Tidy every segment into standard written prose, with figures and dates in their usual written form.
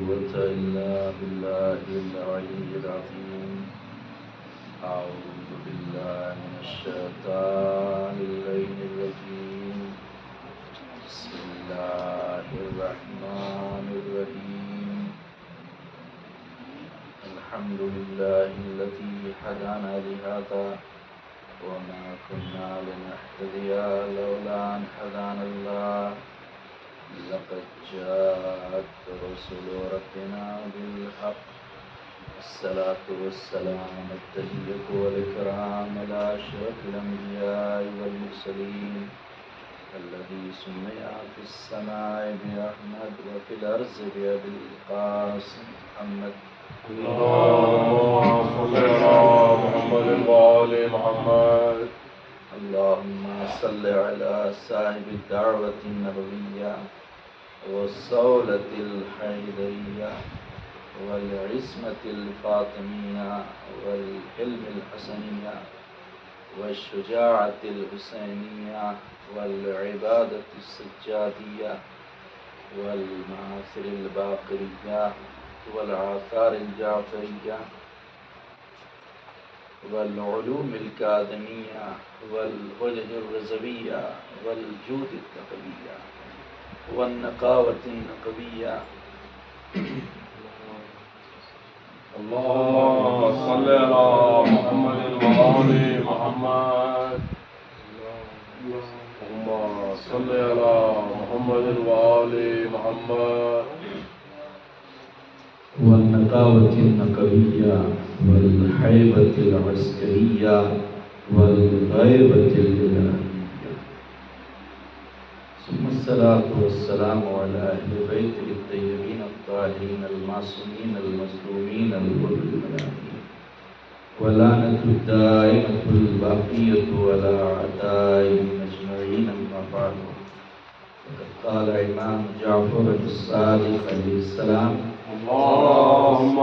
قوة إلا بالله العلي العظيم. أعوذ بالله من الشيطان اللعين الرجيم. بسم الله الرحمن الرحيم. الحمد لله الذي هدانا لهذا وما كنا لنهتدي لولا أن هدانا الله. لقد جاءت رسل ربنا بالحق. الصلاة والسلام التحية والإكرام على أشرف الأنبياء والمرسلين الذي سمي في السماء بأحمد وفي الأرض بأبي القاسم محمد. اللهم صل على محمد وآل محمد. اللهم صل على صاحب الدعوة النبوية والصولة الحيدرية والعصمة الفاطمية والحلم الحسنية والشجاعة الحسينية والعبادة السجادية والمآثر الباقرية والآثار الجعفرية والعلوم الكاظمية والوجه الرزوية والجود التقوية والنقاوة النقوية. اللهم صل على محمد وآل محمد. اللهم صل على محمد وآل محمد. والنقاوة النقوية والحيبة العسكرية والغيبة الإلهية. ثم الصلاة والسلام على أهل بيت الطيبين الطاهرين المعصومين المظلومين الغر الميامين. ولعنة الدائمة الباقية على أعدائهم أجمعين. أما بعد، فقد قال إمام جعفر الصادق عليه السلام: اللهم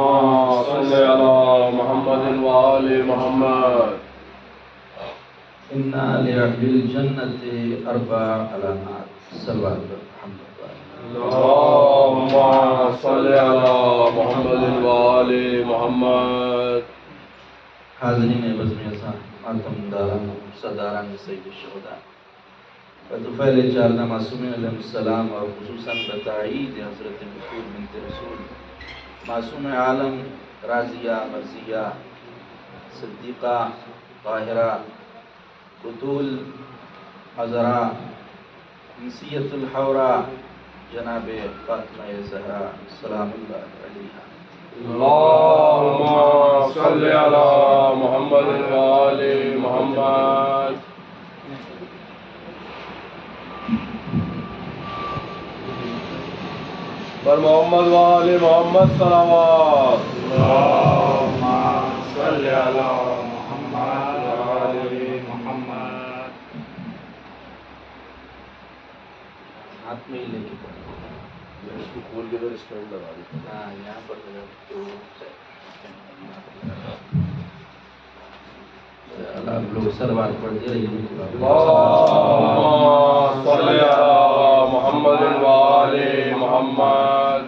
صل على محمد وآل محمد. إن لأهل الجنة 4 علامات. صلوات الحمد لله. اللهم صل على محمد وآل محمد. حاضرین بزم ازاں، ماتم داران، صداران سید الشہداء، بطفیل چارنا معصومین علیہ السلام، اور خصوصاً بتعید حضرت مفید بنت رسول معصوم عالم راضیہ مرضیہ صدیقہ طاہرہ بطول عذرا انسیت الحورا جناب فاطمہ زہرا سلام اللہ علیہا. اللهم صل على محمد وآل محمد. بر محمد وآل محمد صلوات. اللهم صل على محمد وآل محمد. ہاتھ میں ہی لے کے پڑھیں. اس کو کھول کے ادھر اسٹینڈ لگا دی. ہاں، یہاں پر آپ لوگ سلوات پڑھتے رہیے. اللهم صل على محمد وآل محمد.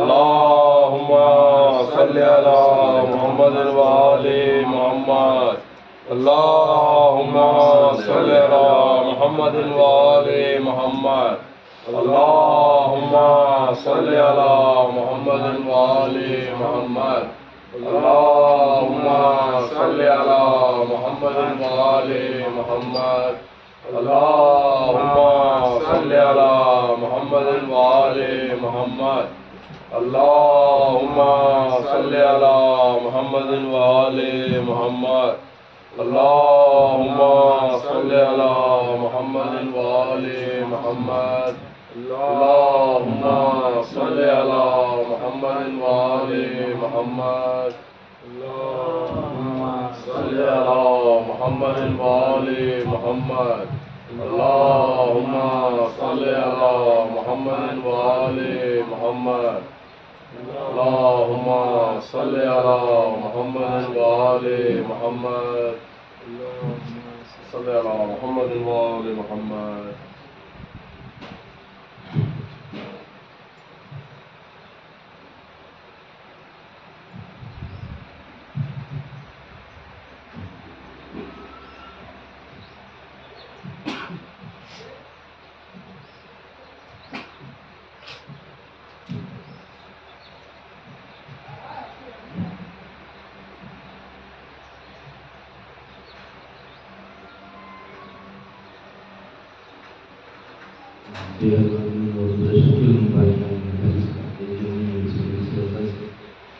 اللهم صل على محمد وآل محمد. اللهم صل على محمد وآل محمد. اللهم صل على محمد وآل محمد. اللهم صل على محمد وآل محمد. اللهم صل على محمد وآل محمد. اللهم صل على محمد وآل محمد. اللهم صل على محمد وآل محمد. اللهم صل على محمد وآل محمد. اللهم صل على محمد وآل محمد. اللهم صل على محمد وآل محمد. اللهم صل على محمد وآل محمد. صل على محمد وآل محمد.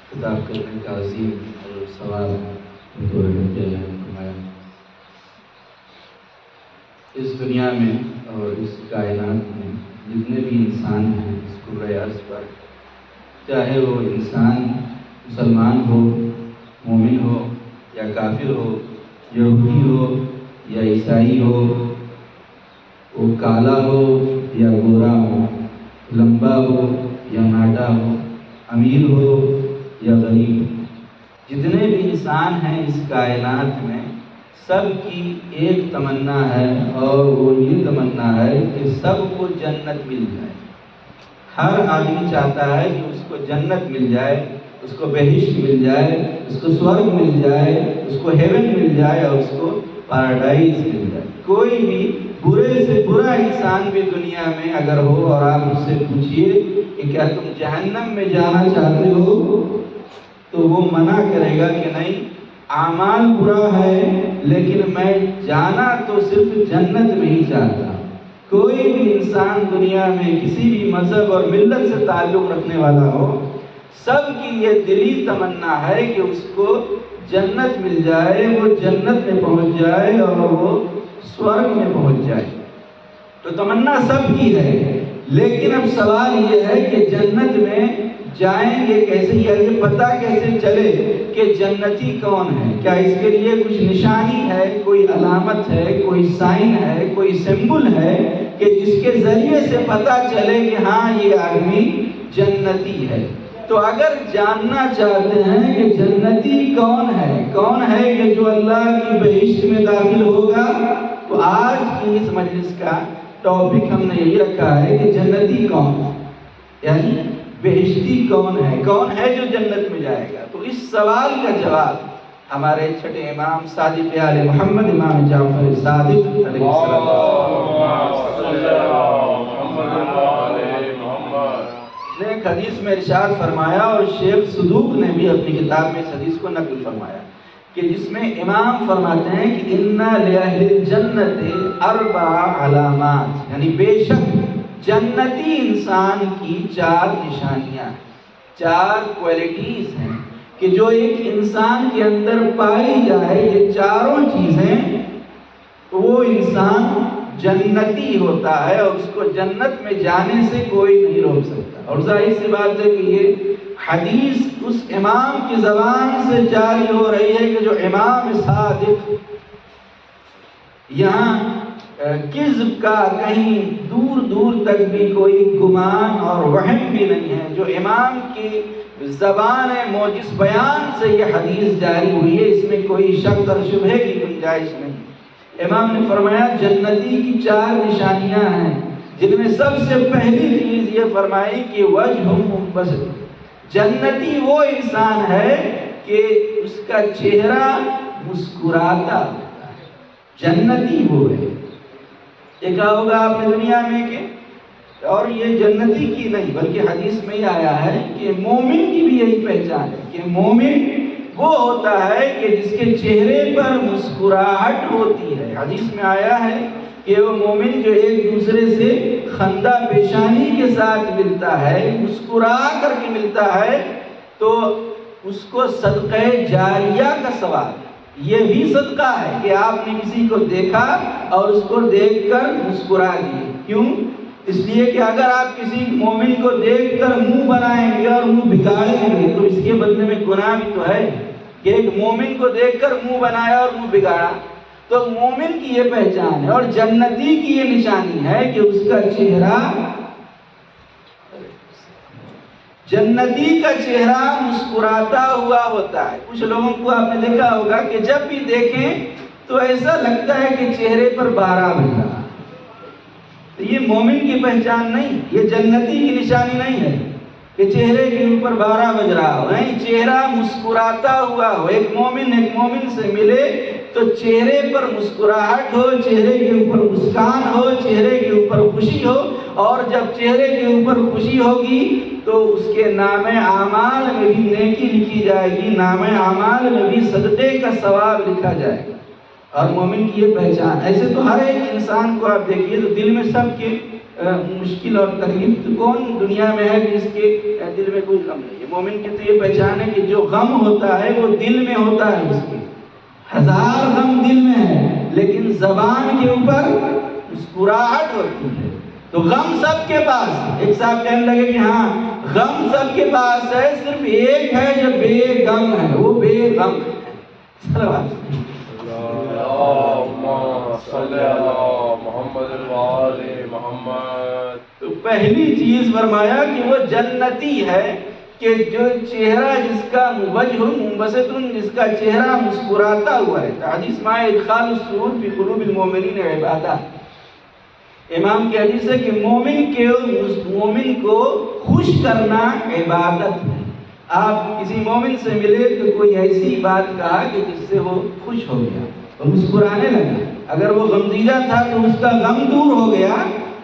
خطاب کرنے کا عظیم اور سوال فرمایا۔ اس دنیا میں اور اس کائنات میں جتنے بھی انسان ہیں اس کرۂ ارض پر، چاہے وہ انسان مسلمان ہو، مومن ہو یا کافر ہو، یہودی ہو یا عیسائی ہو، وہ کالا ہو یا گورا ہو، لمبا ہو یا ناٹا ہو، امیر ہو یا غریب ہو، جتنے بھی انسان ہیں اس کائنات میں، سب کی ایک تمنا ہے اور وہ یہ تمنا ہے کہ سب کو جنت مل جائے۔ ہر آدمی چاہتا ہے کہ اس کو جنت مل جائے، اس کو بہشت مل جائے، اس کو سورگ مل جائے، اس کو ہیون مل جائے اور اس کو پیراڈائز مل جائے۔ کوئی بھی برے سے برا انسان بھی دنیا میں اگر ہو اور آپ اس سے پوچھئے کہ کیا تم جہنم میں جانا چاہتے ہو، تو وہ منع کرے گا کہ نہیں، اعمال برا ہے لیکن میں جانا تو صرف جنت میں ہی چاہتا ہوں۔ کوئی بھی انسان دنیا میں کسی بھی مذہب اور ملت سے تعلق رکھنے والا ہو، سب کی یہ دلی تمنا ہے کہ اس کو جنت مل جائے، وہ جنت میں پہنچ جائے اور وہ سورگ میں پہنچ جائے۔ تو تمنا سب کی ہے، لیکن اب سوال یہ ہے کہ جنت میں جائیں گے کیسے، یا یہ پتہ کیسے چلے کہ جنتی کون ہے؟ کیا اس کے لیے کچھ نشانی ہے، کوئی علامت ہے، کوئی سائن ہے، کوئی سمبل ہے کہ جس کے ذریعے سے پتہ چلے کہ ہاں یہ آدمی جنتی ہے؟ تو اگر جاننا چاہتے ہیں کہ جنتی کون ہے کہ جو اللہ کی بہشت میں داخل ہوگا، تو آج کی اس مجلس کا ٹاپک ہم نے یہی رکھا ہے کہ جنتی کون ہے، یعنی بہشتی کون ہے جو جنت میں جائے گا۔ تو اس سوال کا جواب ہمارے چھٹے امام صادق آل محمد امام جعفر صادق علیہ نے ایک حدیث میں ارشاد فرمایا، اور شیخ صدوق نے بھی اپنی کتاب میں اس حدیث کو نقل فرمایا، کہ جس میں امام فرماتے ہیں کہ اِنَّ لِأَهْلِ الْجَنَّةِ أَرْبَعَ عَلَامَاتٍ، یعنی بے شک جنتی انسان کی 4 نشانیاں، 4 کوالٹیز ہیں کہ جو ایک انسان کے اندر پائی جائے، یہ چاروں چیزیں، تو وہ انسان جنتی ہوتا ہے اور اس کو جنت میں جانے سے کوئی نہیں روک سکتا۔ اور ظاہر سی بات ہے کہ یہ حدیث اس امام کی زبان سے جاری ہو رہی ہے کہ جو امام صادق، یہاں کذب کا کہیں دور دور تک بھی کوئی گمان اور وہم بھی نہیں ہے، جو امام کی زبان موجز بیان سے یہ حدیث جاری ہوئی ہے، اس میں کوئی شک اور شبہے کی گنجائش نہیں۔ امام نے فرمایا جنتی کی 4 نشانیاں ہیں، جن میں سب سے پہلی چیز یہ فرمائی کہ وجہ منبسط، جنتی وہ انسان ہے کہ اس کا چہرہ مسکراتا ہوتا ہے، جنتی وہ ہے۔ دیکھا ہوگا آپ نے دنیا میں کہ، اور یہ جنتی کی نہیں بلکہ حدیث میں ہی آیا ہے کہ مومن کی بھی یہی پہچان ہے کہ مومن وہ ہوتا ہے کہ جس کے چہرے پر مسکراہٹ ہوتی ہے۔ حدیث میں آیا ہے کہ وہ مومن جو ایک دوسرے سے خندہ پیشانی کے ساتھ ملتا ہے، مسکرا کر کے ملتا ہے، تو اس کو صدقہ جاریہ کا ثواب ہے۔ یہ بھی صدقہ ہے کہ آپ نے کسی کو دیکھا اور اس کو دیکھ کر مسکرا دیے۔ کیوں؟ اس لیے کہ اگر آپ کسی مومن کو دیکھ کر منہ بنائیں گے اور منہ بگاڑیں گے تو اس کے بدلے میں گناہ بھی تو ہے کہ ایک مومن کو دیکھ کر منہ بنایا اور منہ بگاڑا۔ تو مومن کی یہ پہچان ہے، اور جنتی کی یہ نشانی ہے کہ اس کا چہرہ، جنتی کا چہرہ مسکراتا ہوا ہوتا ہے۔ کچھ لوگوں کو آپ نے دیکھا ہوگا کہ جب بھی دیکھیں تو ایسا لگتا ہے کہ چہرے پر 12 بج رہا۔ تو یہ مومن کی پہچان نہیں، یہ جنتی کی نشانی نہیں ہے کہ چہرے کے اوپر 12 بج رہا ہو، نہیں، چہرہ مسکراتا ہوا ہو۔ ایک مومن سے ملے تو چہرے پر مسکراہٹ ہو، چہرے کے اوپر مسکان ہو، چہرے کے اوپر خوشی ہو، اور جب چہرے کے اوپر خوشی ہوگی تو اس کے نام اعمال میں بھی نیکی لکھی جائے گی، نام اعمال میں بھی صدقے کا ثواب لکھا جائے گا۔ اور مومن کی یہ پہچان، ایسے تو ہر ایک انسان کو آپ دیکھیے تو دل میں سب کے مشکل اور تکلیف تو کون دنیا میں ہے کہ اس کے دل میں کوئی غم نہیں ہے؟ مومن کی تو یہ پہچان ہے کہ جو غم ہوتا ہے وہ دل میں ہوتا ہے، اس کے ہزار غم دل میں ہے لیکن زبان کے اوپر مسکراہٹ ہوتی ہے۔ تو غم سب کے پاس، ایک صاحب کہنے لگے کہ ہاں غم سب کے پاس ہے، صرف ایک ہے جو بے غم ہے، وہ بے غم ہے۔ تو پہلی چیز فرمایا کہ وہ جنتی ہے کہ جو چہرہ جس کا وجہ منبسط، جس کا چہرہ مسکراتا ہوا ہے۔ حدیث میں ادخال السرور فی قلوب المؤمنین عبادہ، امام کی حدیث ہے کہ مومن کو خوش کرنا عبادت ہے۔ آپ کسی مومن سے ملے تو کوئی ایسی بات کہا کہ جس سے وہ خوش ہو گیا اور مسکرانے لگا، اگر وہ غمزدہ تھا تو اس کا غم دور ہو گیا،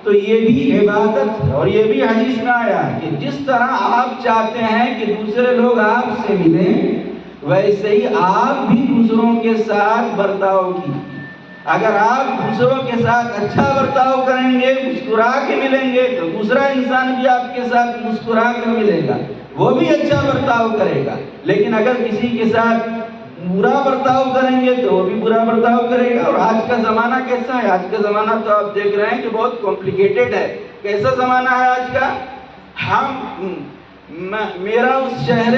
تو یہ بھی عبادت ہے۔ اور یہ بھی حدیث میں آیا کہ جس طرح آپ چاہتے ہیں کہ دوسرے لوگ آپ سے ملیں، ویسے ہی آپ بھی دوسروں کے ساتھ برتاؤ کیجیے۔ اگر آپ دوسروں کے ساتھ اچھا برتاؤ کریں گے، مسکرا کے ملیں گے، تو دوسرا انسان بھی آپ کے ساتھ مسکرا کر ملے گا، وہ بھی اچھا برتاؤ کرے گا۔ لیکن اگر کسی کے ساتھ برا برتاؤ کریں گے تو وہ بھی برا برتاؤ کرے گا۔ اور آج کا زمانہ کیسا ہے؟ آج کا زمانہ تو آپ دیکھ رہے ہیں کہ بہت کمپلیکیٹڈ ہے۔ کیسا زمانہ ہے آج کا؟ میرا اس شہر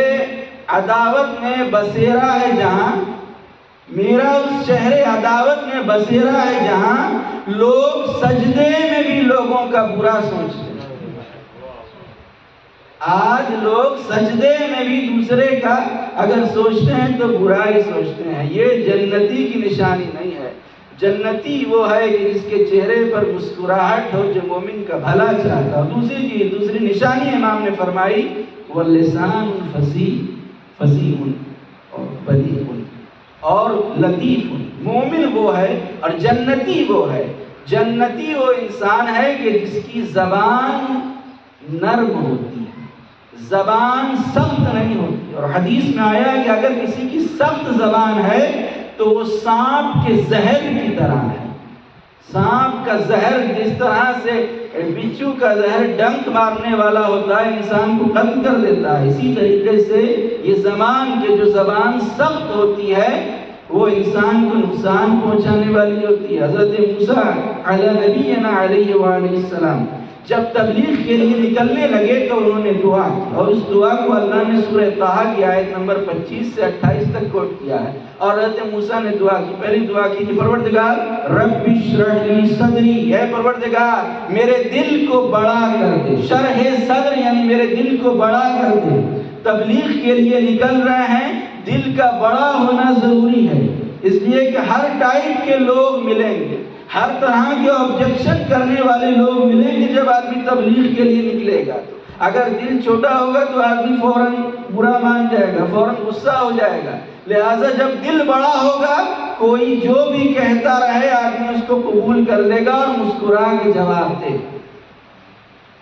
عداوت میں بسیرا ہے جہاں، میرا اس شہر عداوت میں بسیرا ہے جہاں لوگ سجدے میں بھی لوگوں کا برا سوچتے ہیں۔ آج لوگ سجدے میں بھی دوسرے کا اگر سوچتے ہیں تو برا ہی سوچتے ہیں۔ یہ جنتی کی نشانی نہیں ہے۔ جنتی وہ ہے کہ جس کے چہرے پر مسکراہٹ ہو، جو مومن کا بھلا چاہتا ہو۔ دوسری نشانی امام نے فرمائی واللسان فصیح اور بلیغ اور لطیف۔ مومن وہ ہے اور جنتی وہ ہے، جنتی وہ انسان ہے کہ جس کی زبان نرم ہوتی ہے، زبان سخت نہیں ہوتی۔ اور حدیث میں آیا کہ اگر کسی کی سخت زبان ہے تو وہ سانپ کے زہر کی طرح ہے۔ سانپ کا زہر جس طرح سے بچھو کا زہر ڈنک مارنے والا ہوتا ہے، انسان کو قتل کر دیتا ہے، اسی طریقے سے یہ زبان کے جو زبان سخت ہوتی ہے وہ انسان کو نقصان پہنچانے والی ہوتی ہے۔ حضرت موسیٰ علی نبینا علیہ وآلہ السلام جب تبلیغ کے لیے نکلنے لگے تو انہوں نے دعا کی، اور اس دعا کو اللہ نے سورہ طٰہٰ کی آیت نمبر 25 سے 28 تک کوٹ کیا ہے۔ اور حضرت موسیٰ نے دعا کی، پہلی دعا کی کہ پروردگار رب اشرح لی صدری، اے پروردگار میرے دل کو بڑا کر دے۔ شرح صدر یعنی میرے دل کو بڑا کر دے۔ تبلیغ کے لیے نکل رہے ہیں، دل کا بڑا ہونا ضروری ہے، اس لیے کہ ہر ٹائپ کے لوگ ملیں گے، ہر طرح کے آبجیکشن کرنے والے لوگ ملیں گے جب آدمی تبلیغ کے لیے نکلے گا۔ تو اگر دل چھوٹا ہوگا تو آدمی فوراً برا مان جائے گا، فوراً غصہ ہو جائے گا۔ لہٰذا جب دل بڑا ہوگا، کوئی جو بھی کہتا رہے آدمی اس کو قبول کر لے گا اور مسکرا کے جواب دے گا۔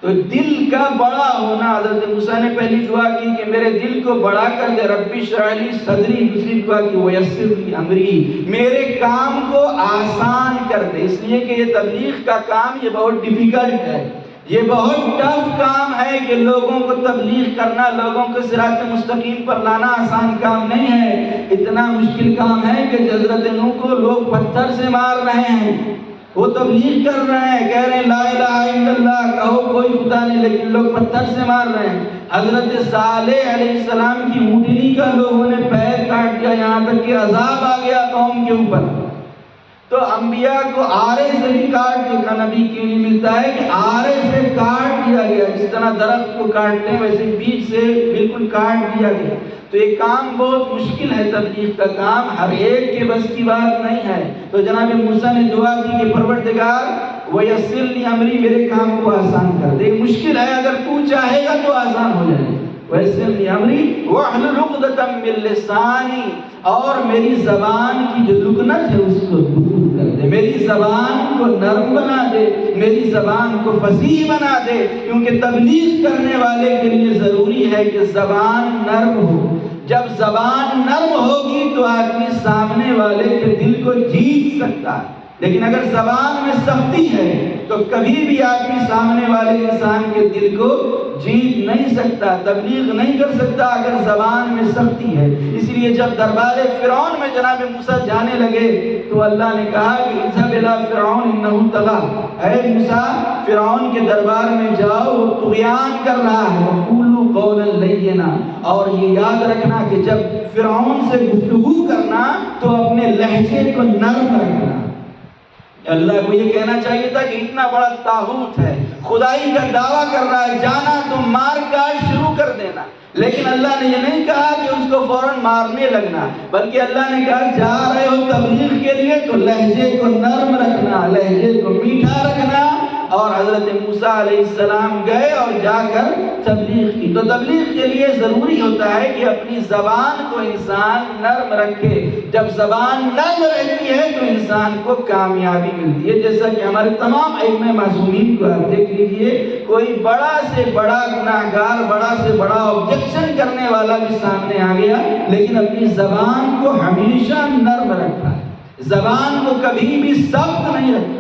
تو دل کا بڑا ہونا، حضرت موسیٰ نے پہلی دعا کی کہ میرے دل کو بڑا کر دے، رب اشرح لی صدری، دوسری دعا کی ویسر لی امری، میرے کام کو آسان کر دے۔ اس لیے کہ یہ تبلیغ کا کام یہ بہت ڈیفیکلٹ ہے، یہ بہت ٹف کام ہے کہ لوگوں کو تبلیغ کرنا، لوگوں کو صراط مستقیم پر لانا آسان کام نہیں ہے۔ اتنا مشکل کام ہے کہ حضرت نوح کو لوگ پتھر سے مار رہے ہیں، وہ تبلیغ کر رہے ہیں، کہہ رہے ہیں لا الہ الا اللہ، کہو کوئی خدا نہیں، لیکن لوگ پتھر سے مار رہے ہیں۔ حضرت صالح علیہ السلام کی اونٹنی کا لوگوں نے پیر کاٹ دیا، یہاں تک کہ عذاب آ گیا قوم کے اوپر۔ تو انبیاء کو آرے سے بھی کاٹ دیا، نبی کے لیے ملتا ہے کہ آرے سے کاٹ دیا گیا، جس طرح درخت کو کاٹتے ہیں ویسے بیچ سے بالکل کاٹ دیا گیا۔ تو یہ کام بہت مشکل ہے، تبلیغ کا کام ہر ایک کے بس کی بات نہیں ہے۔ تو جناب موسیٰ نے دعا کی کہ پروردگار ویسر لی امری، میرے کام کو آسان کر دے۔ مشکل ہے، اگر تو چاہے گا تو آسان ہو جائے۔ ویسر لی امری واحلل عقدۃ من لسانی، اور میری زبان کی جو لکنت ہے اس کو دور کر دے، میری زبان کو نرم بنا دے، میری زبان کو فصیح بنا دے، کیونکہ تبلیغ کرنے والے کے لیے ضروری ہے کہ زبان نرم ہو۔ جب زبان نرم ہوگی تو آدمی سامنے والے کے دل کو جیت سکتا ہے۔ لیکن اگر زبان میں سختی ہے تو کبھی بھی آدمی سامنے والے انسان کے دل کو جیت نہیں سکتا، تبلیغ نہیں کر سکتا اگر زبان میں سختی ہے۔ اس لیے جب دربار فرعون میں جناب موسیٰ جانے لگے تو اللہ نے کہا کہ اذهب الى فرعون انه طغى، اے موسیٰ فرعون کے دربار میں جاؤ، وہ طغیان کر رہا ہے، وقولوا قولا لینا، اور یہ یاد رکھنا کہ جب فرعون سے گفتگو کرنا تو اپنے لہجے کو نرم رکھنا۔ اللہ کو یہ کہنا چاہیے تھا کہ اتنا بڑا طاغوت ہے، خدائی کا دعویٰ کر رہا ہے، جانا تو مار کاٹ شروع کر دینا، لیکن اللہ نے یہ نہیں کہا کہ اس کو فوراً مارنے لگنا، بلکہ اللہ نے کہا جا رہے ہو تبلیغ کے لیے تو لہجے کو نرم رکھنا، لہجے کو میٹھا رکھنا۔ اور حضرت موسیٰ علیہ السلام گئے اور جا کر تبلیغ کی۔ تو تبلیغ کے لیے ضروری ہوتا ہے کہ اپنی زبان کو انسان نرم رکھے۔ جب زبان نرم رہتی ہے تو انسان کو کامیابی ملتی ہے، جیسا کہ ہمارے تمام ائمہ معصومین کو آپ دیکھ لیجئے، کوئی بڑا سے بڑا گناہگار، بڑا سے بڑا آبجیکشن کرنے والا بھی سامنے آ گیا، لیکن اپنی زبان کو ہمیشہ نرم رکھا، زبان کو کبھی بھی سخت نہیں رکھا۔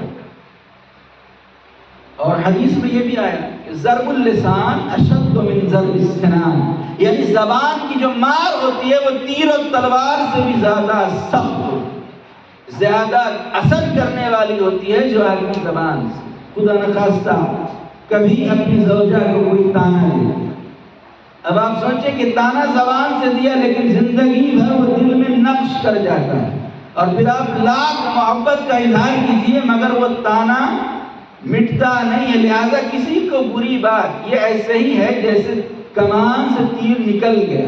اور حدیث میں یہ بھی آیا کہ ضرب اللسان اشد من ضرب السنان، یعنی زبان کی جو مار ہوتی ہے وہ تیر و تلوار سے بھی زیادہ سخت ہوتی ہے، زیادہ اثر کرنے والی ہوتی ہے جو آدمی زبان سے۔ خدا نخواستہ کبھی اپنی زوجہ کو کوئی تانا دے، اب آپ سوچیں کہ تانا زبان سے دیا لیکن زندگی بھر وہ دل میں نقش کر جاتا ہے، اور پھر آپ لاکھ محبت کا اظہار کیجیے مگر وہ تانا مٹتا نہیں ہے۔ لہذا کسی کو بری بات، یہ ایسے ہی ہے جیسے کمان سے تیر نکل گیا،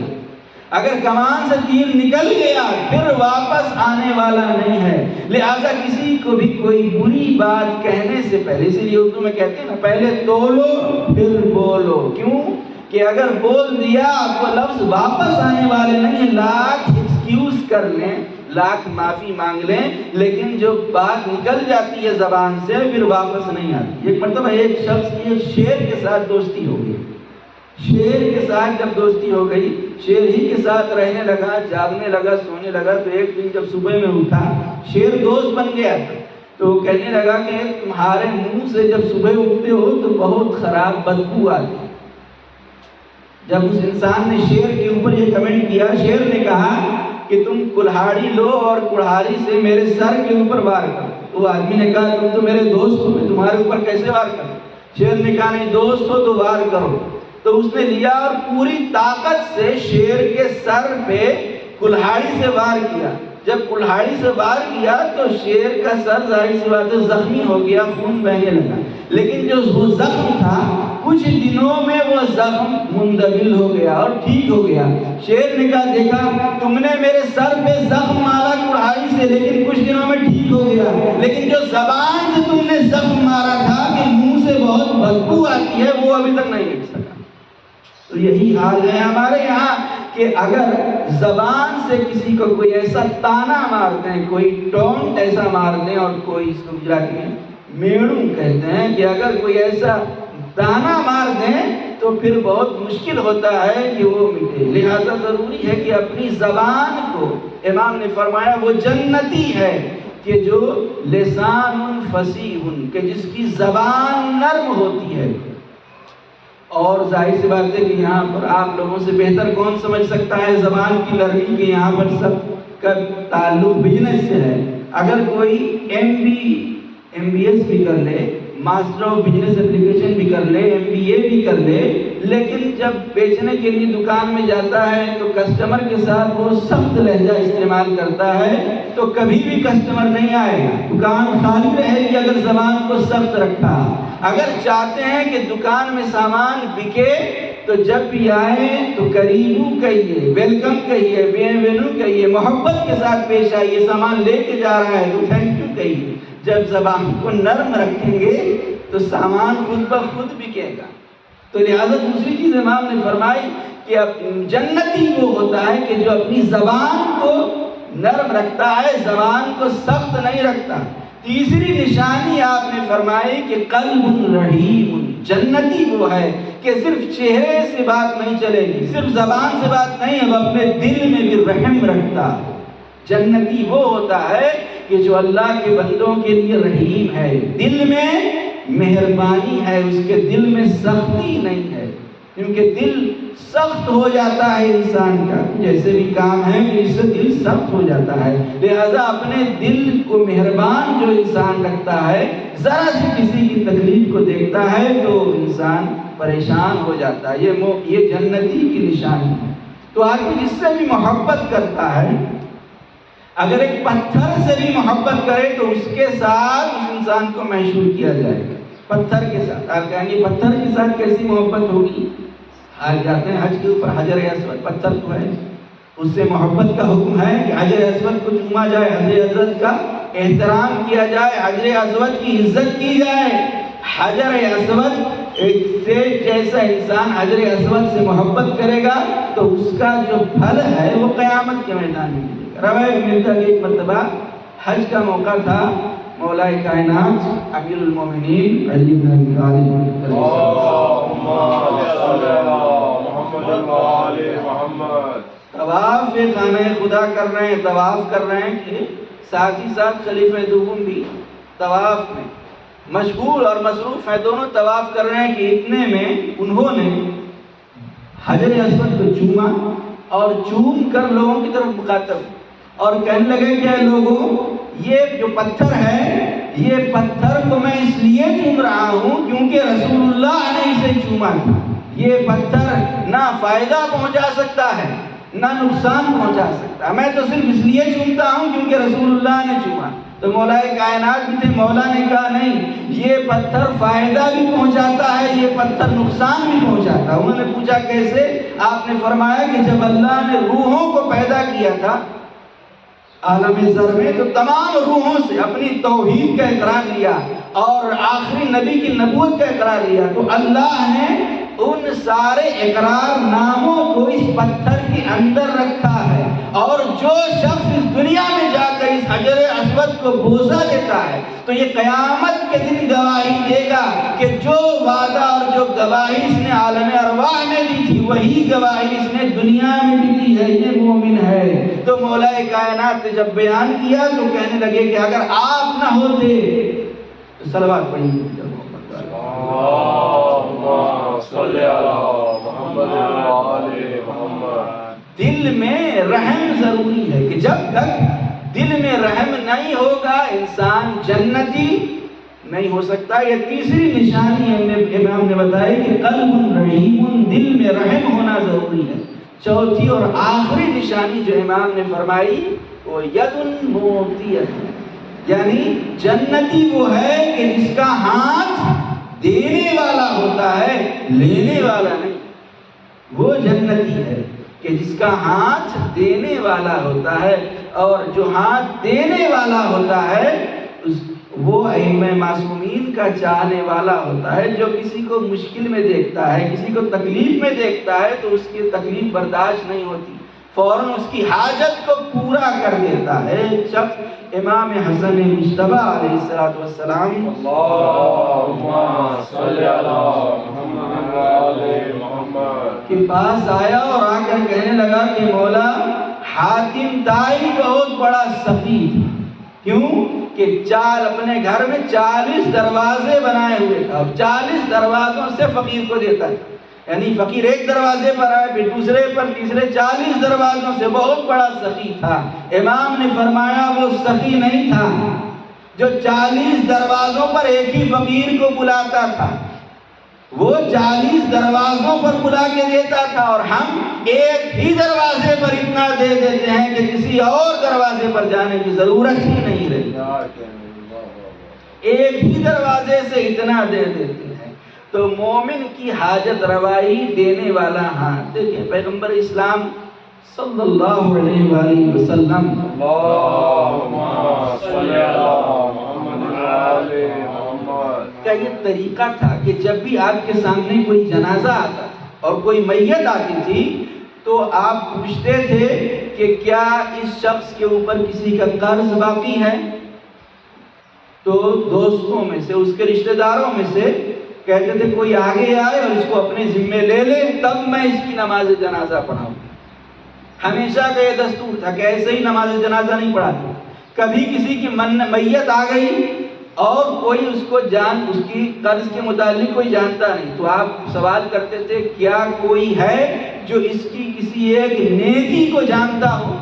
اگر کمان سے تیر نکل گیا پھر واپس آنے والا نہیں ہے۔ لہذا کسی کو بھی کوئی بری بات کہنے سے پہلے، اسی لیے اردو میں کہتے ہیں نا پہلے تولو پھر بولو، کیوں کہ اگر بول دیا آپ کو لفظ واپس آنے والے نہیں، لاکھ ایکسکیوز کر لیں، لاکھ معافی مانگ لیں، لیکن جو بات نکل جاتی ہے زبان سے پھر واپس نہیں آتی۔ ایک مرتبہ ایک شخص کی ایک شیر کے ساتھ دوستی ہو گئی، شیر کے ساتھ جب دوستی ہو گئی، شیر ہی کے ساتھ رہنے لگا، جاگنے لگا، سونے لگا، تو ایک دن جب صبح میں اٹھا، شیر دوست بن گیا تھا، تو کہنے لگا کہ تمہارے منہ سے جب صبح اٹھتے ہو تو بہت خراب بدبو آتی۔ جب اس انسان نے شیر کے اوپر یہ کمنٹ کیا، شیر نے کہا کہ تم کلہاڑی لو اور کلہاڑی سے میرے سر کے اوپر وار کرو۔ وہ آدمی نے کہا تم تو میرے دوست ہو، میں تمہارے اوپر کیسے وار کروں؟ شیر نے کہا نہیں، دوست ہو تو وار کرو۔ تو اس نے لیا اور پوری طاقت سے شیر کے سر پہ کلہاڑی سے وار کیا۔ جب کلہاڑی سے وار کیا تو شیر کا سر ظاہر سی بات ہے زخمی ہو گیا، خون بہنے لگا، لیکن جو وہ زخم تھا کچھ دنوں میں وہ زخم مندمل ہو گیا اور ٹھیک ہو گیا۔ شیر نے کہا دیکھا تم نے میرے سر پہ زخم مارا کڑھائی سے، لیکن کچھ دنوں میں ٹھیک ہو گیا، لیکن جو زبان سے تم نے زخم مارا تھا کہ منہ سے بہت بدبو آتی ہے، وہ ابھی تک نہیں مٹ سکا۔ تو یہی حال ہے ہمارے یہاں کہ اگر زبان سے کسی کو کوئی ایسا تانا مار دیں، کوئی ٹونٹ ایسا مار دیں، اور کوئی اس کو گجراتی میں میڑوں کہتے ہیں کہ اگر کوئی ایسا تانا مار دیں تو پھر بہت مشکل ہوتا ہے کہ وہ مٹے۔ لہذا ضروری ہے کہ اپنی زبان کو، امام نے فرمایا وہ جنتی ہے کہ جو لسان فصیح، کہ جس کی زبان نرم ہوتی ہے۔ اور ظاہر سی بات ہے کہ یہاں پر آپ لوگوں سے بہتر کون سمجھ سکتا ہے زبان کی نرمی کے یہاں پر سب کا تعلق بزنس سے ہے۔ اگر کوئی MBS بھی کر لے، ماسٹر آف بزنس ایپلیکیشن بھی کر لے، MBA بھی کر لے، لیکن جب بیچنے کے لیے دکان میں جاتا ہے تو کسٹمر کے ساتھ وہ سخت لہجہ استعمال کرتا ہے تو کبھی بھی کسٹمر نہیں آئے گا، دکان خالی رہے گی اگر زبان کو سخت رکھا۔ اگر چاہتے ہیں کہ دکان میں سامان بکے تو جب بھی آئیں تو قریبو کہیے، ویلکم کہیے، بینوینو کہیے، محبت کے ساتھ پیش آئیے، سامان لے کے جا رہا ہے تو تھینک یو کہیے۔ جب زبان کو نرم رکھیں گے تو سامان خود بخود بکے گا۔ تو لہذا دوسری چیز امام نے فرمائی کہ جنتی وہ ہوتا ہے کہ جو اپنی زبان کو نرم رکھتا ہے، زبان کو سخت نہیں رکھتا۔ تیسری نشانی آپ نے فرمائی کہ قلب رحیم، جنتی وہ ہے کہ صرف چہرے سے بات نہیں چلے گی، صرف زبان سے بات نہیں، اب اپنے دل میں بھی رحم رکھتا، جنتی وہ ہوتا ہے کہ جو اللہ کے بندوں کے لیے رحیم ہے، دل میں مہربانی ہے، اس کے دل میں سختی نہیں ہے، کیونکہ دل سخت ہو جاتا ہے انسان کا، جیسے بھی کام ہے کہ اس سے دل سخت ہو جاتا ہے، لہذا اپنے دل کو مہربان جو انسان رکھتا ہے، ذرا سی کسی کی تکلیف کو دیکھتا ہے تو انسان پریشان ہو جاتا ہے، یہ جنتی کی نشانی ہے۔ تو آدمی جس سے بھی محبت کرتا ہے، اگر ایک پتھر سے بھی محبت کرے تو اس کے ساتھ اس انسان کو محشور کیا جائے گا، پتھر کے ساتھ۔ آپ کہیں گے پتھر کے ساتھ کیسی محبت ہوگی؟ آج جاتے ہیں حج کے اوپر، حجر اسود پتھر تو ہے، اس سے محبت کا حکم ہے کہ حجر اسود کو چوما جائے، حجر اسود کا احترام کیا جائے، حجر اسود کی عزت کی جائے۔ حجر اسود سے جیسا انسان حجر اسود سے محبت کرے گا تو اس کا جو پھل ہے وہ قیامت کے میدان میں ملے گا۔ روایت ملتا ہے ایک مرتبہ حج کا موقع تھا، مولا کائنات امیر المومنین علی بن ابی طالب طواف خانہ خدا کر رہے ہیں، طواف کر رہے ہیں کہ ساتھ ہی ساتھ خلیفہ دوم بھی طواف میں مشغول اور مصروف ہیں، دونوں طواف کر رہے ہیں کہ اتنے میں انہوں نے حجر اسود کو چوما اور چوم کر لوگوں کی طرف مخاطب اور کہنے لگے کہ اے لوگوں، یہ جو پتھر ہے، یہ پتھر کو میں اس لیے چوم رہا ہوں کیونکہ رسول اللہ نے اسے چوما تھا۔ یہ پتھر نہ فائدہ پہنچا سکتا ہے نہ نقصان پہنچا سکتا ہے، میں تو صرف اس لیے چومتا ہوں کیونکہ رسول اللہ نے چوما۔ تو مولا کائنات بھی تھے، مولا نے کہا نہیں، یہ پتھر فائدہ بھی پہنچاتا ہے، یہ پتھر نقصان بھی پہنچاتا ہے۔ انہوں نے پوچھا کیسے؟ آپ نے فرمایا کہ جب اللہ نے روحوں کو پیدا کیا تھا عالم ذر میں تو تمام روحوں سے اپنی توحید کا اقرار لیا اور آخری نبی کی نبوت کا اقرار لیا، تو اللہ نے ان سارے اقرار ناموں کو اس پتھر کے اندر رکھا ہے، اور جو شخص اس دنیا میں جا کر اس حجر اسود کو بوسہ دیتا ہے تو یہ قیامت کے دن گواہی دے گا کہ جو وعدہ اور جو گواہی اس نے عالم ارواح میں دی تھی وہی گواہی اس نے دنیا میں بھی دی ہے، یہ مومن ہے۔ تو مولا کائنات نے جب بیان کیا تو کہنے لگے کہ اگر آپ نہ ہوتے تو صلوات پڑھیے دل میں رحم ضروری ہے کہ جب تک دل میں رحم نہیں ہوگا انسان جنتی نہیں ہو سکتا۔ یہ تیسری نشانی امام نے بتائی کہ قلب رحیم، دل میں رحم ہونا ضروری ہے۔ چوتھی اور آخری نشانی جو امام نے فرمائی وہ ید موتیت، یعنی جنتی وہ ہے کہ جس کا ہاتھ دینے والا ہوتا ہے لینے والا نہیں، وہ جنتی ہے کہ جس کا ہاتھ دینے والا ہوتا ہے، اور جو ہاتھ دینے والا ہوتا ہے وہ ائمہ معصومین کا چاہنے والا ہوتا ہے، جو کسی کو مشکل میں دیکھتا ہے، کسی کو تکلیف میں دیکھتا ہے تو اس کی تکلیف برداشت نہیں ہوتی، فوراً اس کی حاجت کو پورا کر دیتا ہے۔ ایک شخص امام حسن مجتبی علیہ السلام کے پاس آیا اور آ کر کہنے لگا کہ مولا حاتم طائی بہت بڑا سخی تھا، کیوں کہ اپنے گھر میں 40 دروازے بنائے ہوئے تھا، اور 40 دروازوں سے فقیر کو دیتا تھا، یعنی فقیر ایک دروازے پر آئے پھر دوسرے پر تیسرے، 40 دروازوں سے بہت بڑا سخی تھا۔ امام نے فرمایا وہ سخی نہیں تھا جو 40 دروازوں پر ایک ہی فقیر کو بلاتا تھا، وہ 40 دروازوں پر بلا کے دیتا تھا، اور ہم ایک ہی دروازے پر اتنا دے دیتے ہیں کہ کسی اور دروازے پر جانے کی ضرورت ہی نہیں رہتی، ایک ہی دروازے سے اتنا دے دیتے ہیں۔ تو مومن کی حاجت روائی دینے والا ہاتھ، دیکھیں پیغمبر اسلام صلی اللہ علیہ وآلہ وسلم کا یہ طریقہ تھا کہ جب بھی آپ کے سامنے کوئی جنازہ آتا تھا اور کوئی میت آتی تھی تو آپ پوچھتے تھے کہ کیا اس شخص کے اوپر کسی کا قرض باقی ہے؟ تو دوستوں میں سے، اس کے رشتہ داروں میں سے کہتے تھے کوئی آگے آئے اور اس کو اپنے ذمے لے لے، تب میں اس کی نماز جنازہ پڑھاؤں۔ ہمیشہ کا یہ دستور تھا کہ ایسے ہی نماز جنازہ نہیں پڑھاتے. کبھی کسی کی میت آ گئی اور کوئی اس کی قرض کے متعلق کوئی جانتا نہیں، تو آپ سوال کرتے تھے کیا کوئی ہے جو اس کی کسی ایک نیکی کو جانتا ہو؟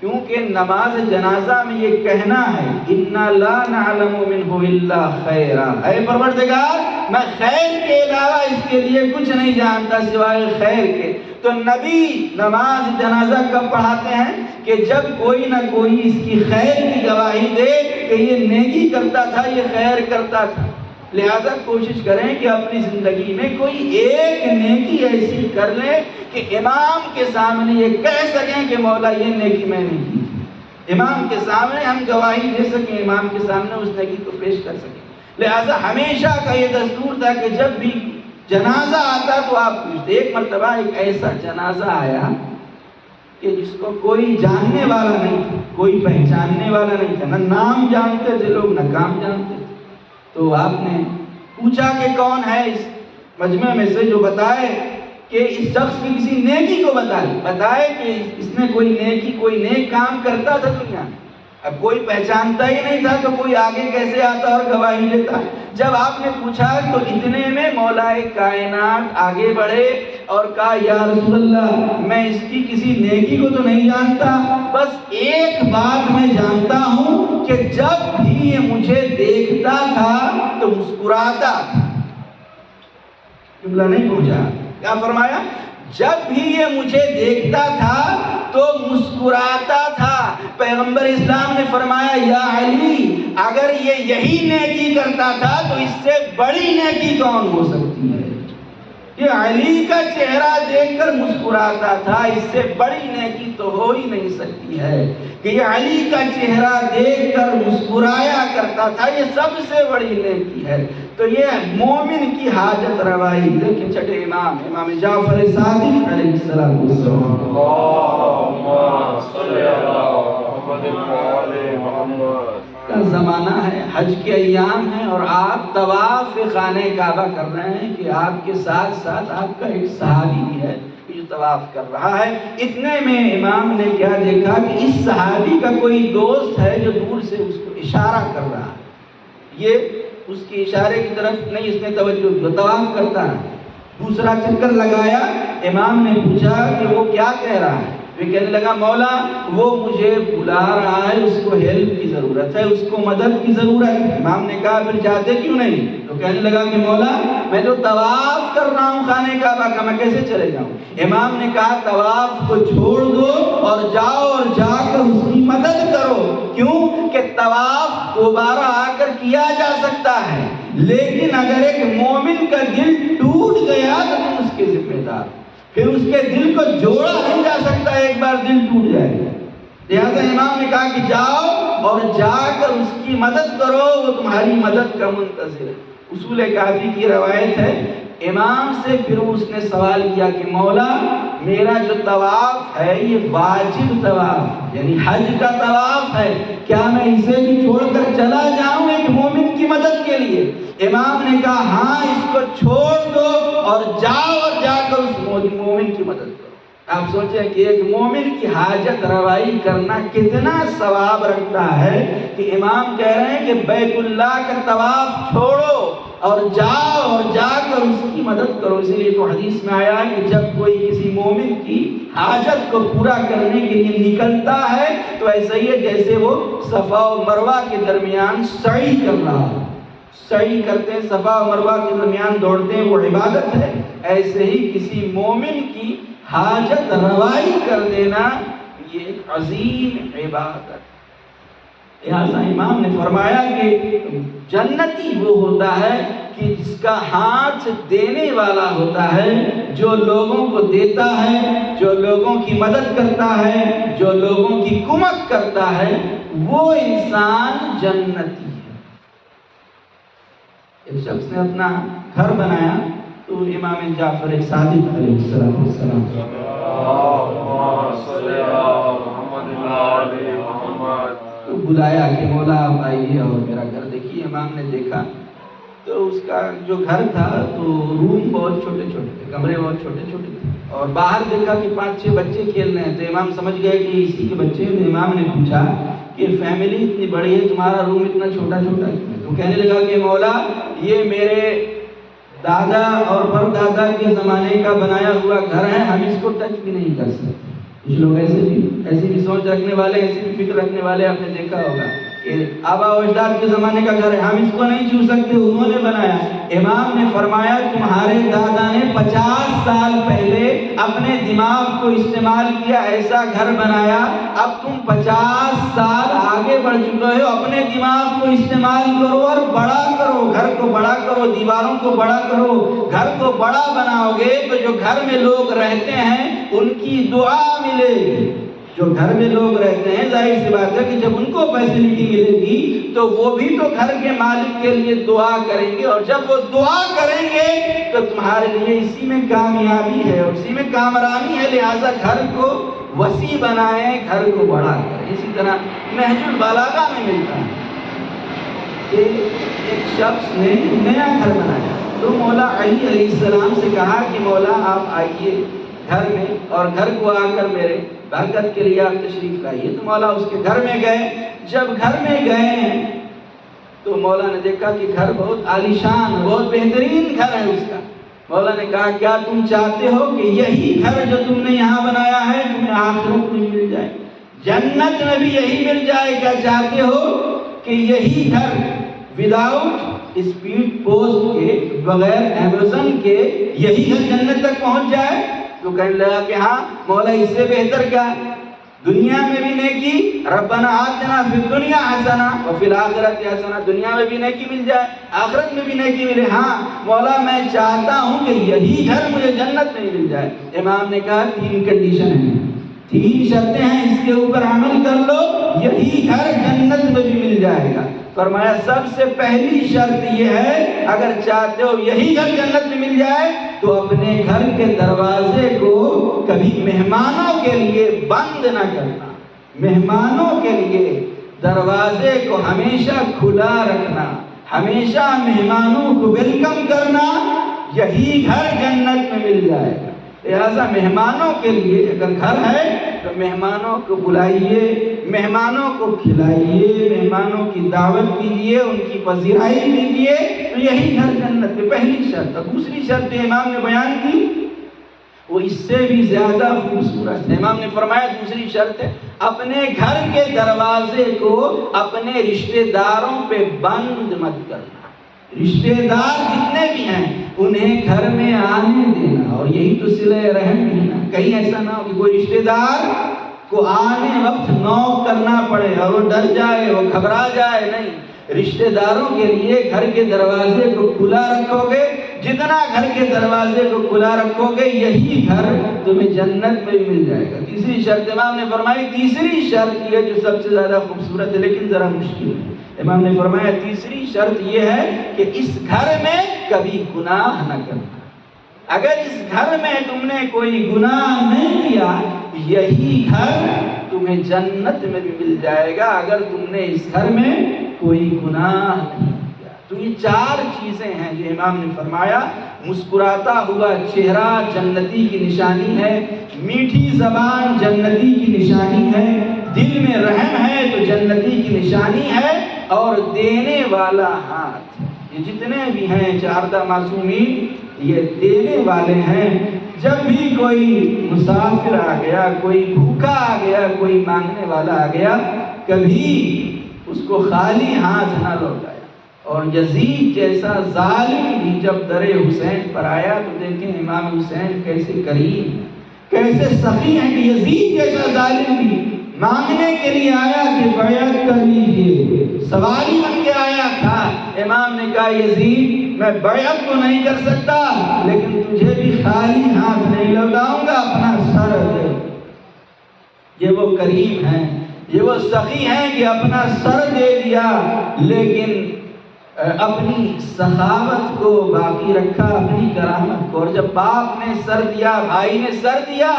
کیونکہ نماز جنازہ میں یہ کہنا ہے اِنَّا لَا نَعْلَمُ مِنْهُ إِلَّا خَيْرًا، اے پروردگار میں خیر کے علاوہ اس کے لیے کچھ نہیں جانتا سوائے خیر کے. تو نبی نماز جنازہ کب پڑھاتے ہیں؟ کہ جب کوئی نہ کوئی اس کی خیر کی گواہی دے کہ یہ نیکی کرتا تھا، یہ خیر کرتا تھا. لہذا کوشش کریں کہ اپنی زندگی میں کوئی ایک نیکی ایسی کر لیں کہ امام کے سامنے یہ کہہ سکیں کہ مولا یہ نیکی میں نے کی. امام کے سامنے ہم گواہی دے سکیں، امام کے سامنے اس نیکی کو پیش کر سکیں. لہذا ہمیشہ کا یہ دستور تھا کہ جب بھی جنازہ آتا تو آپ پوچھتے. ایک مرتبہ ایک ایسا جنازہ آیا کہ جس کو کوئی جاننے والا نہیں تھا، کوئی پہچاننے والا نہیں تھا، نہ نام جانتے تھے لوگ نہ کام جانتے تھے. تو آپ نے پوچھا کہ کون ہے اس مجمع میں سے جو بتائے کہ اس شخص کی کسی نیکی کو بتائے کہ اس نے کوئی نیکی کوئی نیک کام کرتا تھا دنیا میں. اب کوئی پہچانتا ہی نہیں تھا تو کوئی آگے کیسے آتا اور گواہی دیتا. جب آپ نے پوچھا تو اتنے میں مولا کائنات آگے بڑھے اور کہا یا رسول اللہ میں اس کی کسی نیکی کو تو نہیں جانتا، بس ایک بات میں جانتا ہوں کہ جب بھی یہ مجھے دیکھتا تھا تو مسکراتا تھا. جملہ نہیں پہنچا. کیا فرمایا؟ جب بھی یہ مجھے دیکھتا تھا تو مسکراتا تھا. پیغمبر اسلام نے فرمایا یا علی اگر یہ یہی نیکی کرتا تھا تو اس سے بڑی نیکی کون ہو سکتی ہے؟ یہ علی کا چہرہ دیکھ کر مسکراتا تھا، اس سے بڑی نیکی تو ہو ہی نہیں سکتی ہے کہ یہ علی کا چہرہ دیکھ کر مسکرایا کرتا تھا، یہ سب سے بڑی نیکی ہے. تو یہ مومن کی حاجت روائی. دیکھیں چھٹے امام جعفر صادق علیہ السلام کا زمانہ ہے، حج کے ایام ہیں اور آپ طواف خانہ کعبہ کر رہے ہیں کہ آپ کے ساتھ ساتھ آپ کا ایک صحابی بھی ہے جو طواف کر رہا ہے. اتنے میں امام نے کیا دیکھا کہ اس صحابی کا کوئی دوست ہے جو دور سے اس کو اشارہ کر رہا ہے. یہ اس کی اشارے کی طرف نہیں اس نے توجہ کی، طواف کرتا ہے. دوسرا چکر لگایا، امام نے پوچھا کہ وہ کیا کہہ رہا ہے؟ وہ کہنے لگا مولا وہ مجھے بلا رہا ہے، اس کو ہیلپ کی ضرورت ہے، اس کو مدد کی ضرورت ہے. امام نے کہا پھر جاتے کیوں نہیں؟ تو کہنے لگا کہ مولا میں تو طواف کر رہا ہوں خانہ کعبہ کا، میں کیسے چلے جاؤں؟ امام نے کہا طواف کو چھوڑ دو اور جاؤ اور جا کر اس کی مدد کرو. کیوں کہ طواف دوبارہ آ کر کیا جا سکتا ہے، لیکن اگر ایک مومن کا دل ٹوٹ گیا تو تم اس کے ذمہ دار، پھر اس کے دل کو جوڑا نہیں جا سکتا ایک بار دل ٹوٹ جائے. لہذا امام نے کہا کہ جاؤ اور جا کر اس کی مدد کرو، وہ تمہاری مدد کا منتظر ہے. اصول کافی کی روایت ہے امام سے پھر اس نے سوال کیا کہ مولا میرا جو طواف ہے یہ واجب طواف یعنی حج کا طواف ہے، کیا میں اسے بھی چھوڑ کر چلا جاؤں ایک مومن کی مدد کے لیے؟ امام نے کہا ہاں اس کو چھوڑ دو اور جاؤ اور جا کر اس مومن کی مدد کرو. آپ سوچیں کہ ایک مومن کی حاجت روائی کرنا کتنا ثواب رکھتا ہے کہ امام کہہ رہے ہیں کہ بیت اللہ کا طواف چھوڑو اور جاؤ اور جا کر اس کی مدد کرو. اسی لیے تو حدیث میں آیا ہے کہ جب کوئی کسی مومن کی حاجت کو پورا کرنے کے لیے نکلتا ہے تو ایسا ہی ہے جیسے وہ صفا و مروہ کے درمیان سعی کر رہا ہے. سعی کرتے ہیں، صفا و مروہ کے درمیان دوڑتے ہیں، وہ عبادت ہے. ایسے ہی کسی مومن کی حاجت روائی کر دینا یہ ایک عظیم عبادت. لہذا امام نے فرمایا کہ جنتی وہ ہوتا ہے کہ جس کا ہاتھ دینے والا ہوتا ہے، جو لوگوں کو دیتا ہے، جو لوگوں کی مدد کرتا ہے، جو لوگوں کی کمک کرتا ہے، وہ انسان جنتی ہے. ایک شخص نے اپنا گھر بنایا تو امام جعفر صادق علیہ السلام تو بلایا کہ مولا آپ آئیے اور میرا گھر دیکھیے. امام نے دیکھا تو اس کا جو گھر تھا تو روم بہت چھوٹے چھوٹے تھے، کمرے بہت چھوٹے چھوٹے تھے. اور باہر دیکھا کہ 5-6 بچے کھیل رہے ہیں تو امام سمجھ گئے کہ اسی کے بچے ہیں۔ امام نے پوچھا کہ فیملی اتنی بڑی ہے، تمہارا روم اتنا چھوٹا چھوٹا ہے؟ تو کہنے لگا کہ مولا یہ میرے دادا اور پردادا کے زمانے کا بنایا ہوا گھر ہے، ہم اس کو ٹچ بھی نہیں کر سکتے۔ کچھ لوگ ایسی بھی سوچ رکھنے والے، ایسی بھی فکر رکھنے والے آپ نے دیکھا ہوگا کہ آبا و اجداد کے زمانے کا گھر ہے، ہم اس کو نہیں چھو سکتے، انہوں نے بنایا۔ امام نے فرمایا تمہارے دادا نے 50 سال پہلے اپنے دماغ کو استعمال کیا، ایسا گھر بنایا، اب تم 50 سال آگے بڑھ چکے ہو، اپنے دماغ کو استعمال کرو اور بڑا کرو، گھر کو بڑا کرو، دیواروں کو بڑا کرو۔ گھر کو بڑا بناؤ گے تو جو گھر میں لوگ رہتے ہیں ان کی دعا ملے گی۔ جو گھر میں لوگ رہتے ہیں ظاہر سی بات ہے کہ جب ان کو فیسلٹی ملے گی تو وہ بھی تو گھر کے مالک کے لیے دعا کریں گے، اور جب وہ دعا کریں گے تو تمہارے لیے اسی میں کامیابی ہے اور اسی میں کامرانی ہے۔ لہٰذا گھر کو وسیع بنائیں، گھر کو بڑا کریں۔ اسی طرح نہج البلاغہ میں ملتا ہے کہ ایک شخص نے نیا گھر بنایا تو مولا علی علیہ السلام سے کہا کہ مولا آپ آئیے گھر میں اور گھر کو آ کر میرے برکت کے لیے آپ تشریف لائیے۔ تو مولا اس کے گھر میں گئے۔ جب گھر میں گئے تو مولا نے دیکھا کہ گھر بہت عالیشان، بہت بہترین گھر ہے اس کا۔ مولا نے کہا کیا تم چاہتے ہو کہ یہی گھر جو تم نے یہاں بنایا ہے تمہیں آخرت میں مل جائے، جنت میں بھی یہی مل جائے؟ کیا چاہتے ہو کہ یہی گھر وداؤٹ اسپیڈ پوسٹ کے، بغیر ایمیزون کے یہی گھر جنت تک پہنچ جائے؟ تو کہنے لگا کہ ہاں مولا اس سے بہتر کیا، دنیا میں بھی نیکی، ربنا آتنا فی الدنیا حسنہ وفی الآخرۃ حسنہ، دنیا میں بھی نیکی مل جائے، آخرت میں بھی نیکی ملے۔ ہاں مولا میں چاہتا ہوں کہ یہی گھر مجھے جنت میں مل جائے۔ امام نے کہا 3 کنڈیشن ہیں، 3 شرطیں ہیں، اس کے اوپر عمل کر لو، یہی گھر جنت میں بھی مل جائے گا۔ فرمایا سب سے پہلی شرط یہ ہے اگر چاہتے ہو یہی گھر جنت میں مل جائے تو اپنے گھر کے دروازے کو کبھی مہمانوں کے لیے بند نہ کرنا، مہمانوں کے لیے دروازے کو ہمیشہ کھلا رکھنا، ہمیشہ مہمانوں کو ویلکم کرنا، یہی گھر جنت میں مل جائے گا۔ لہٰذا مہمانوں کے لیے اگر گھر ہے تو مہمانوں کو بلائیے، مہمانوں کو کھلائیے، مہمانوں کی دعوت کیجیے، ان کی پذیرائی کیجیے، تو یہی گھر جنت میں پہلی شرط۔ دوسری شرط امام نے بیان کی وہ اس سے بھی زیادہ خوبصورت ہے۔ امام نے فرمایا دوسری شرط ہے اپنے گھر کے دروازے کو اپنے رشتہ داروں پہ بند مت کرنا۔ رشتہ دار جتنے بھی ہیں انہیں گھر میں آنے دینا، اور یہی تو صلہ رحم ہے نا۔ کہیں ایسا نہ ہو کہ کوئی رشتہ دار کو آنے وقت نوک کرنا پڑے اور وہ ڈر جائے، وہ گھبرا جائے، نہیں۔ رشتہ داروں کے لیے گھر کے دروازے کو کھلا رکھو گے، جتنا گھر کے دروازے کو کھلا رکھو گے یہی گھر تمہیں جنت میں مل جائے گا۔ تیسری شرط امام نے فرمائی، تیسری شرط یہ جو سب سے زیادہ خوبصورت ہے لیکن ذرا مشکل ہے۔ امام نے فرمایا تیسری شرط یہ ہے کہ اس گھر میں کبھی گناہ نہ کرنا۔ اگر اس گھر میں تم نے کوئی گناہ نہیں کیا یہی گھر تمہیں جنت میں بھی مل جائے گا، اگر تم نے اس گھر میں کوئی گناہ نہیں کیا۔ تو یہ 4 چیزیں ہیں جو امام نے فرمایا۔ مسکراتا ہوا چہرہ جنتی کی نشانی ہے، میٹھی زبان جنتی کی نشانی ہے، دل میں رحم ہے تو جنتی کی نشانی ہے، اور دینے والا ہاتھ۔ یہ جتنے بھی ہیں 4 معصومین یہ دینے والے ہیں۔ جب بھی کوئی مسافر آ گیا، کوئی بھوکا آ گیا، کوئی مانگنے والا آ گیا، کبھی اس کو خالی ہاتھ نہ لوٹایا۔ اور یزید جیسا ظالم بھی جب در حسین پر آیا تو دیکھیں امام حسین کیسے کریم، کیسے سخی ہیں کہ یزید جیسا ظالم بھی مانگنے کے لیے آیا کہ بیعت کر لیجیے، سوالی بن کے آیا تھا۔ امام نے کہا یزید میں بیعت تو نہیں کر سکتا لیکن تجھے بھی خالی ہاتھ نہیں لوٹاؤں گا، اپنا سر دے۔ یہ وہ کریم ہیں، یہ وہ سخی ہیں کہ اپنا سر دے دیا لیکن اپنی سخاوت کو باقی رکھا، اپنی کرامت کو۔ اور جب باپ نے سر دیا، بھائی نے سر دیا،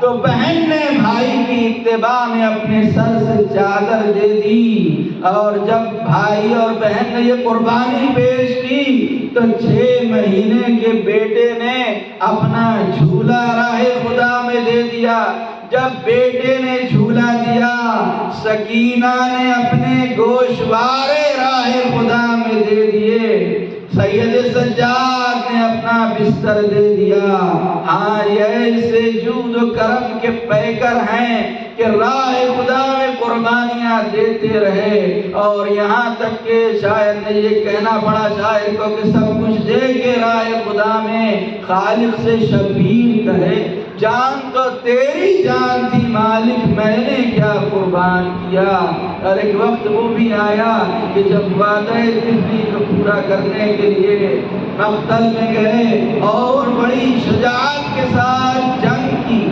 تو بہن نے بھائی کی اتباع میں اپنے سر سے چادر دے دی، اور جب بھائی اور بہن نے یہ قربانی پیش کی تو 6 مہینے کے بیٹے نے اپنا جھولا راہ دیا، جب بیٹے نے جھولا دیا، سکینہ نے اپنے گوشوارے راہ خدا میں دے دیے، سید سجاد نے اپنا بستر دے دیا۔ ہاں یہ ایسے جود و کرم کے پیکر ہیں کہ راہ خدا میں قربانیاں دیتے رہے، اور یہاں تک کہ شاعر نے یہ کہنا پڑا شاعر کو کہ سب کچھ دے کے راہ خدا میں خالق سے شبیر کہے، جان تو تیری جان تھی مالک میں نے کیا قربان کیا۔ اور ایک وقت وہ بھی آیا کہ جب وعدہ طفلی کو پورا کرنے کے لیے مقتل میں گئے اور بڑی شجاعت کے ساتھ جنگ کی،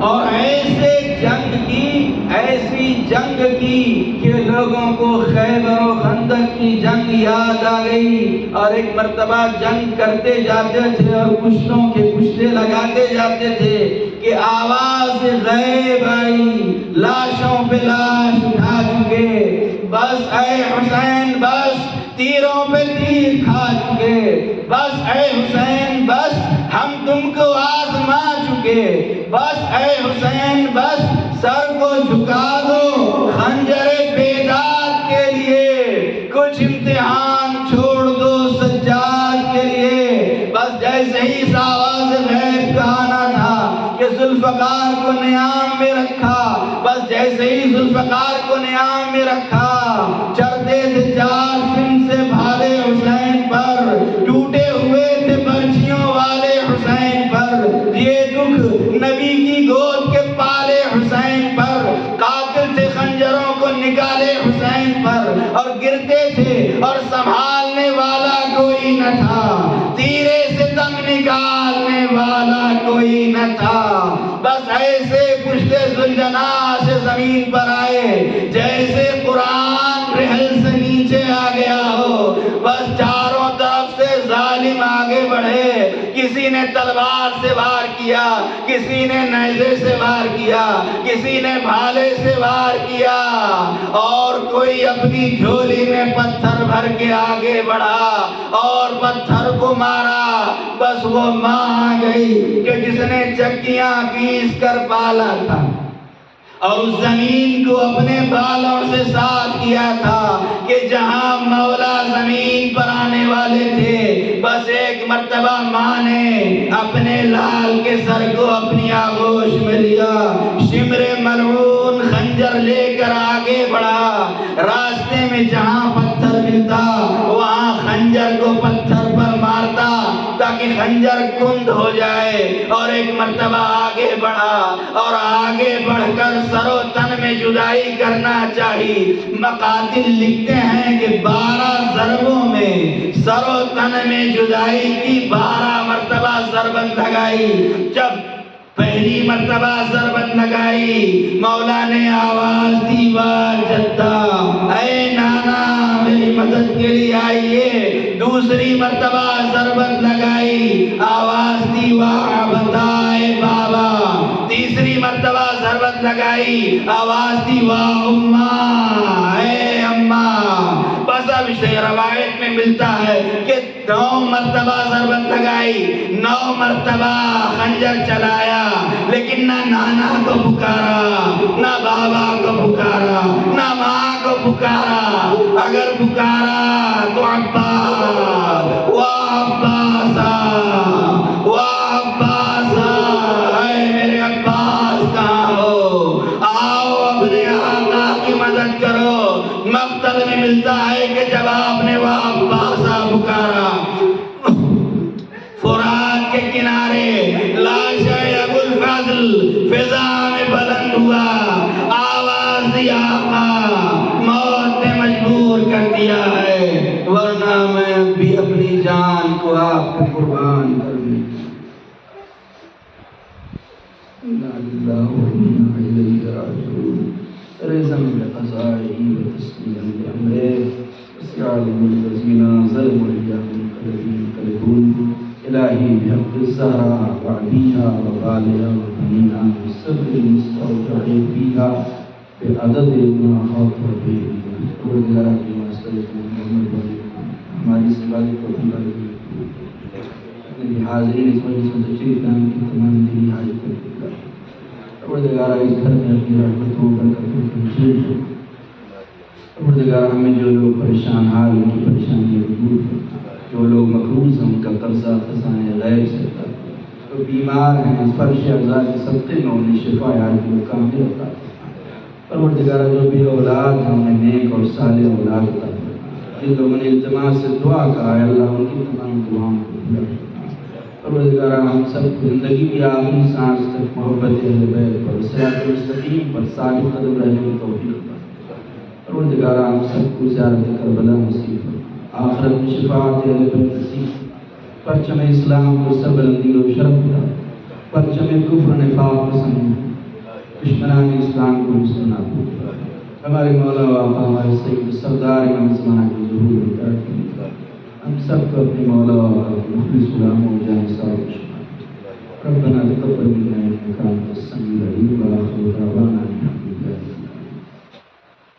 اور ایسے جنگ کی، ایسی جنگ کی کہ لوگوں کو خیبر و خندق کی جنگ یاد آ گئی، اور ایک مرتبہ جنگ کرتے جاتے تھے اور کشتوں کے کشتے لگاتے جاتے تھے کہ آواز غیب آئی، لاشوں پہ لاش اٹھا چکے، بس اے حسین بس، تیروں پہ تیر کھا چکے، بس اے حسین بس، ہم تم کو آزما چکے، بس اے حسین بس، سر کو جھکا دو خنجر بیداد کے لیے، کچھ امتحان چھوڑ دو سجاد کے لیے۔ بس جیسے ہی اس آواز غیب کا آنا تھا کہ ذوالفقار کو نیام میں رکھا، بس جیسے ہی ذوالفقار کو نیام میں رکھا، چڑھتے تھے چار سن سے بھالے حسین پر، ٹوٹے ہوئے تھے برچھیوں والے حسین پر، یہ دکھ نبی کی گود کے پالے حسین پر، قاتل تھے خنجروں کو نکالے حسین پر، اور گرتے تھے اور سنبھالنے والا کوئی نہ تھا، تیرے سے دم نکالنے والا کوئی نہ تھا۔ بس ایسے پشتے ذوالجناح سے زمین پر آئے جیسے قرآن رحل سے نیچے آ گیا ہو، بس چاروں طرف سے ظالم آگے بڑھے، کسی نے تلوار سے وار کیا، کسی نے نیزے سے وار کیا، کسی نے بھالے سے وار کیا، اور کوئی اپنی جھولی میں پتھر بھر کے آگے بڑھا اور پتھر کو مارا۔ بس وہ ماں آ گئی کہ جس نے چکیاں پیس کر پالا تھا اور اس زمین کو اپنے بالوں سے صاف کیا تھا کہ جہاں مولا زمین پر آنے والے تھے، بس ایک مرتبہ ماں نے اپنے لال کے سر کو اپنی آغوش میں لیا، شمر ملعون خنجر لے کر آگے بڑھا، راستے میں جہاں پتھر ملتا وہاں خنجر کو پتھر پر مارتا تاکہ خنجر کند ہو جائے، اور ایک مرتبہ آگے بڑھا اور آگے بڑھ کر سر و تن میں جدائی کرنا چاہیے۔ مقاتل لکھتے ہیں کہ 12 ضربوں میں سر و تن میں جدائی کی، 12 مرتبہ ضربت لگائی۔ جب پہلی مرتبہ ضربت لگائی، مولا نے آواز دی واہ جدہ، اے نانا میری مدد کے لیے آئیے۔ دوسری مرتبہ ضربت لگائی، آواز دی واہ بتا اے بابا۔ تیسری مرتبہ ضربت لگائی، آواز دی واہ اماں اے اماں۔ بس اب سے روایت میں ملتا ہے کہ 9 مرتبہ ضربت لگائی، 9 مرتبہ خنجر چلایا، لیکن نہ نانا کو پکارا، نہ بابا کو پکارا، نہ ماں کو پکارا، اگر پکارا تو عباس، واہ عباسا، واہ عباسا، اے میرے عباس کہاں ہو، آؤ اپنے آقا کی مدد کرو۔ مقتل میں ملتا ہے کہ جب آپ نے واہ عباسا پکارا، فرات کے کنارے لاش ابو الفضل فضا میں بلند ہوا، آواز دی آقا موت نے مجبور کر دیا ہے، ورنہ میں بھی اپنی جان کو آپ کو قربان کر دوں۔ رزم بقضائه وتسليما بأمره وسيعلم الذين ظلموا اليوم الذين ينقلبون إلهي بحق الزهراء وعبيها وغالها وبنيها والسر المستودع فيها بعدد ما أحاط به وبالله ما استلزم محمد ہماری سوال کو پورا کریں۔ حاضرین اس مجلس میں تشریف لانے کی تمام دینی حاجتوں کو پورا کریں۔ اس گھر میں اپنی رحمتوں برکتوں کی نزول فرما۔ پروردگار ہمیں جو لوگ پریشان حال ان کی پریشانی دور فرما، جو لوگ مقروض ہیں ان کا قرضہ خزانے غیب سے عطا فرما، جو بیمار ہیں فرش اعضاء کے صدقے میں انہیں شفا عاجل و کامل عطا فرما۔ پروردگار جو بے اولاد ہیں انہیں نیک اور صالح اولاد عطا فرما۔ جن لوگوں نے التماس سے دعا کہا ہے اللہ ان کی تمام دعاؤں کو پورا فرما۔ پروردگار ہم سب کو زندگی کی آخری سانس تک محبت اہل بیت پر صراط مستقیم پر ثابت قدم رہنے کی توفیق عطا۔ پروردگار ہم سب کو زیارت کربلا نصیب فرما، آخرت میں شفاعت اہل بیت نصیب، پرچم اسلام کو سر بلندی و شرف عطا، پرچم کفر نفاق پسند دشمنان اسلام کو حسن نابود۔ ہمارے مولا و آقا ہمارے سید سردار امام زمانہ کی ظہور عطا فرما۔ ہم سب کو اپنے مولا و آقا کے مخلص غلاموں و جانصار کو شمار۔ ربنا تقبل منا انک انت السمیع العلیم وآخر دعوانا ان الحمد للہ رب العالمین۔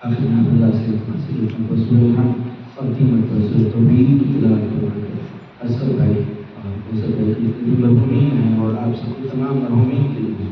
آخر میں اللہ سے نصیحت و سورہ الحمد اور قیمت و سورہ توحید کی تلاوت فرما کر اصغر بھائی اور دوسرے بھائی کی مرحومین ہیں اور آپ سب کو تمام مرحومین کے لیے